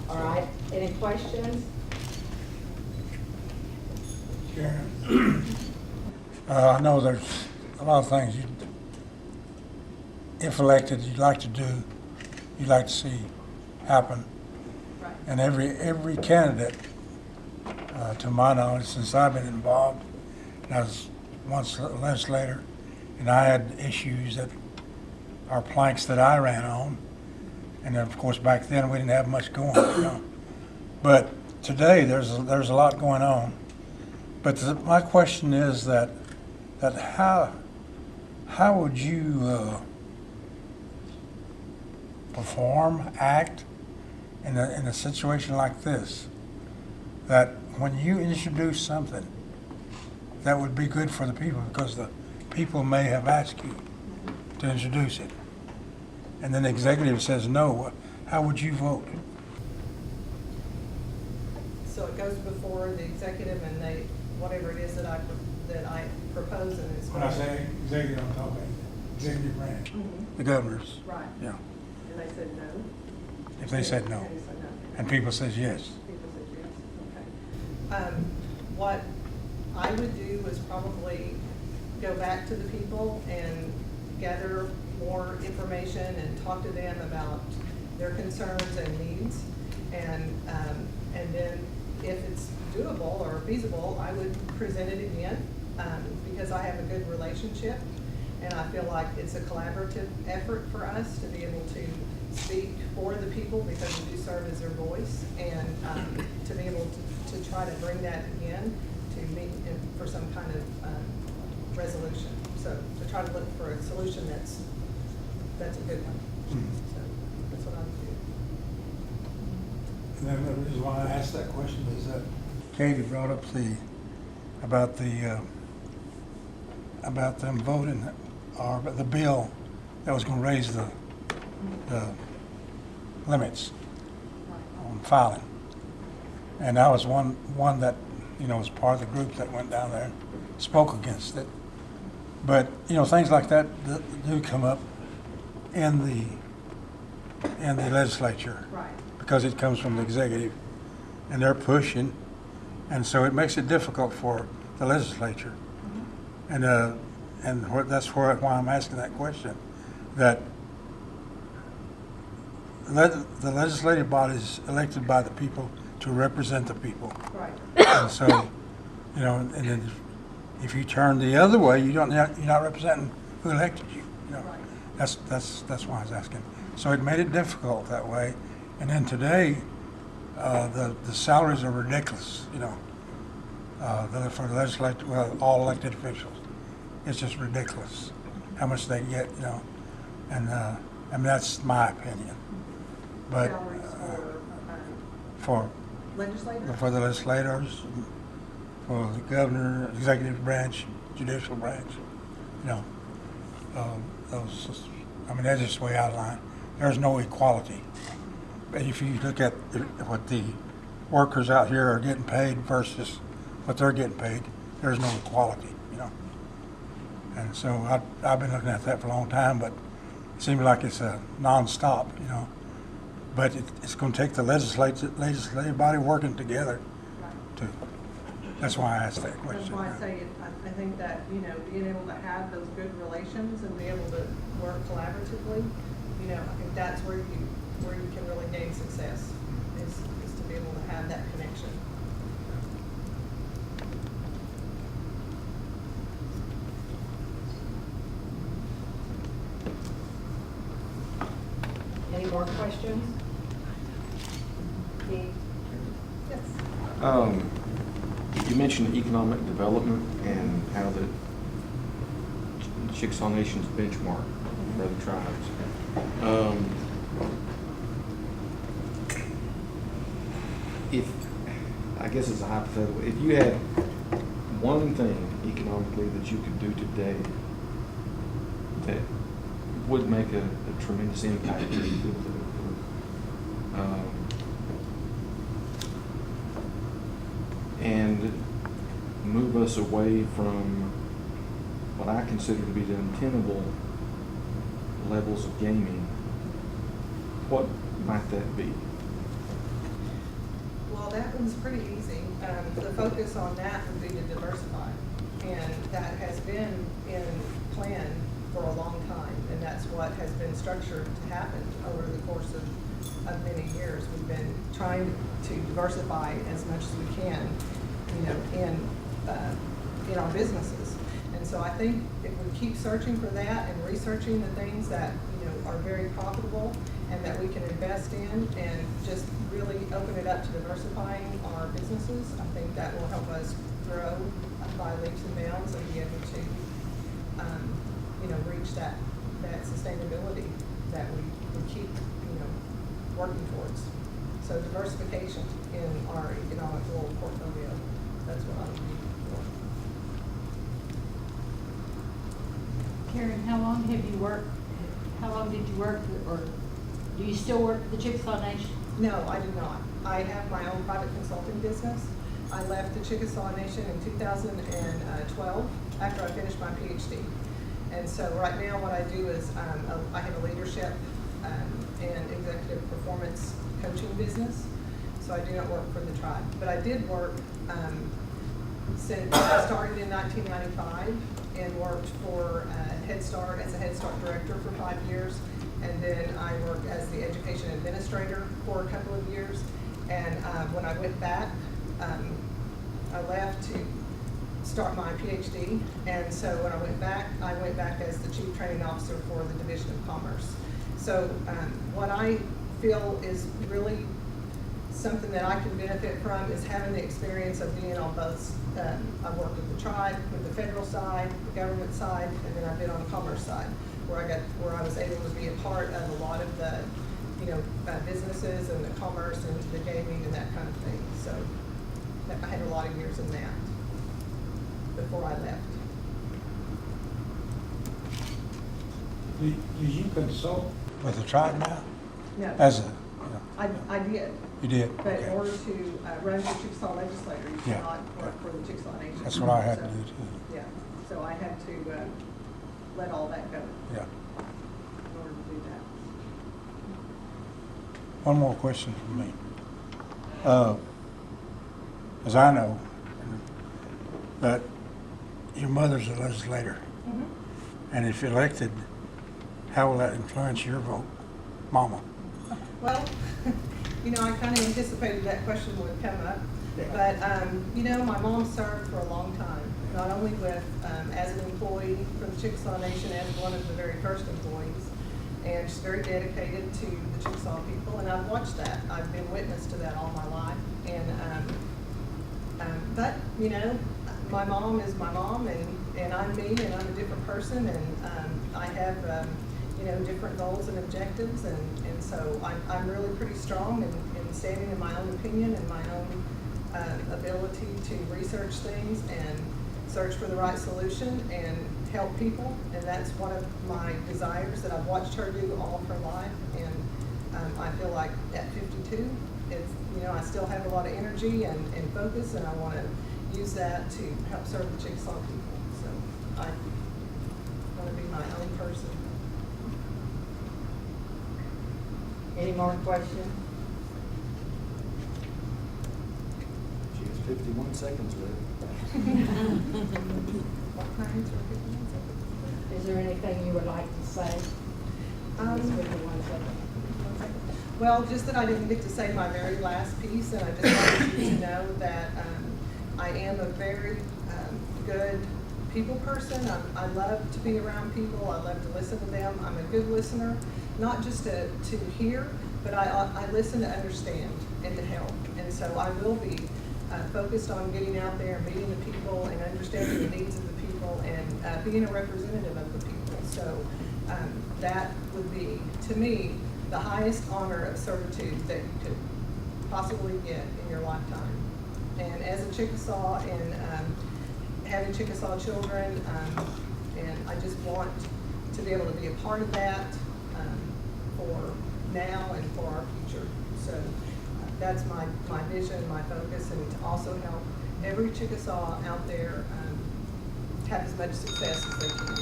All right, any questions? Sharon, I know there's a lot of things you, if elected, you'd like to do, you'd like to see happen. Right. And every candidate, to my knowledge, since I've been involved, and I was once a legislator, and I had issues that are planks that I ran on, and then, of course, back then we didn't have much going, you know. But today there's a lot going on. But my question is that how would you perform, act in a situation like this? That when you introduce something that would be good for the people, because the people may have asked you to introduce it, and then the executive says no, how would you vote? So it goes before the executive and they, whatever it is that I propose and it's. When I say executive, I'm talking executive branch, Mhm. the governors. Right. Yeah. And they said no? If they said no, And they said no. and people says yes. People said yes, okay. What I would do is probably go back to the people and gather more information and talk to them about their concerns and needs. And then if it's doable or feasible, I would present it again, because I have a good relationship. And I feel like it's a collaborative effort for us to be able to speak for the people because we do serve as their voice. And to be able to try to bring that again to meet for some kind of resolution. So to try to look for a solution that's a good one. So that's what I would do. And then the reason why I asked that question is that Katie brought up about them voting, or the bill that was going to raise the limits on filing. And I was one that, you know, was part of the group that went down there and spoke against it. But, you know, things like that do come up in the legislature. Right. Because it comes from the executive, and they're pushing, and so it makes it difficult for the legislature. That's why I'm asking that question. That the legislative body is elected by the people to represent the people, Right. and so, you know, and then if you turn the other way, you're not representing who elected you. You know, Right. that's why I was asking. So it made it difficult that way. And then today, the salaries are ridiculous, you know, for the legislature, well, all elected officials. It's just ridiculous how much they get, you know, and I mean, that's my opinion. But Salaries for legislators? for the legislators, for the governor, executive branch, judicial branch, you know, those, I mean, that's just the way I outlined. There's no equality. But if you look at what the workers out here are getting paid versus what they're getting paid, there's no equality, you know. And so I've been looking at that for a long time, but it seems like it's a non-stop, you know. But it's going to take the legislative body working together to. That's why I asked that question. That's why I say, I think that, you know, being able to have those good relations and be able to work collaboratively, you know, I think that's where you can really gain success, is to be able to have that connection. Any more questions? Keith? Yes. You mentioned economic development and how the Chickasaw Nation's benchmark for other tribes. If, I guess it's a hypothetical, if you had one thing economically that you could do today that would make a tremendous impact, do you feel that it would? And move us away from what I consider to be the untenable levels of gaming, what might that be? one's pretty easy. The focus on that would be to diversify. And that has been in plan for a long time. And that's what has been structured to happen over the course of many years. We've been trying to diversify as much as we can, you know, in our businesses. And so I think if we keep searching for that and researching the things that, you know, are very profitable and that we can invest in and just really open it up to diversifying our businesses, I think that will help us grow by leaps and bounds and be able to, you know, reach that sustainability that we keep, you know, working towards. So diversification in our economic role portfolio, that's what I would be for. Karen, how long did you work, or do you still work for the Chickasaw Nation? No, I do not. I have my own private consulting business. I left the Chickasaw Nation in 2012 after I finished my PhD. And so right now what I do is I have a leadership and executive performance coaching business. So I do not work for the tribe. But I did work since I started in 1995 and worked for Head Start as a Head Start director for 5 years. And then I worked as the education administrator for a couple of years. And when I went back, I left to start my PhD. And so when I went back as the Chief Training Officer for the Division of Commerce. So what I feel is really something that I can benefit from is having the experience of being on both. I've worked with the tribe, with the federal side, the government side, and then I've been on the commerce side, where I was able to be a part of a lot of the, you know, businesses and the commerce and the gaming and that kind of thing. So I had a lot of years in that before I left. Do you consult? With the tribe now? No, As a, you know, I did, you did? but in Okay. order to run for Chickasaw legislator, you Yeah, cannot work yeah. for the Chickasaw Nation. That's what I had to So, do too. Yeah, so I had to let all that go Yeah. in order to do that. One more question from me. As I know, that your mother's a legislator, and if elected, how will that influence your vote, Mama? Well, you know, I kind of anticipated that question would come up, but, you know, my mom served for a long time, not only with, as an employee for the Chickasaw Nation, as one of the very first employees, and she's very dedicated to the Chickasaw people, and I've watched that. I've been witness to that all my life, and, but, you know, my mom is my mom, and I'm me, and I'm a different person, and I have, you know, different goals and objectives, and so I'm really pretty strong in standing in my own opinion and my own ability to research things and search for the right solution and help people, and that's one of my desires that I've watched her do all of her life, and I feel like at 52, it's, you know, I still have a lot of energy and focus, and I want to use that to help serve the Chickasaw people, so I want to be my own person. Any more questions? She has 51 seconds left. What kinds are 51 seconds? Is there anything you would like to say? Just 51 seconds. Well, just that I didn't get to say my very last piece, and I just wanted you to know that I am a very good people person. I love to be around people. I love to listen to them. I'm a good listener, not just to hear, but I listen to understand and to help. And so I will be focused on getting out there and meeting the people and understanding the needs of the people and being a representative of the people. So that would be, to me, the highest honor of servitude that you could possibly get in your lifetime. And as a Chickasaw and having Chickasaw children, and I just want to be able to be a part of that for now and for our future. So that's my vision, my focus, and to also help every Chickasaw out there have as much success as they can.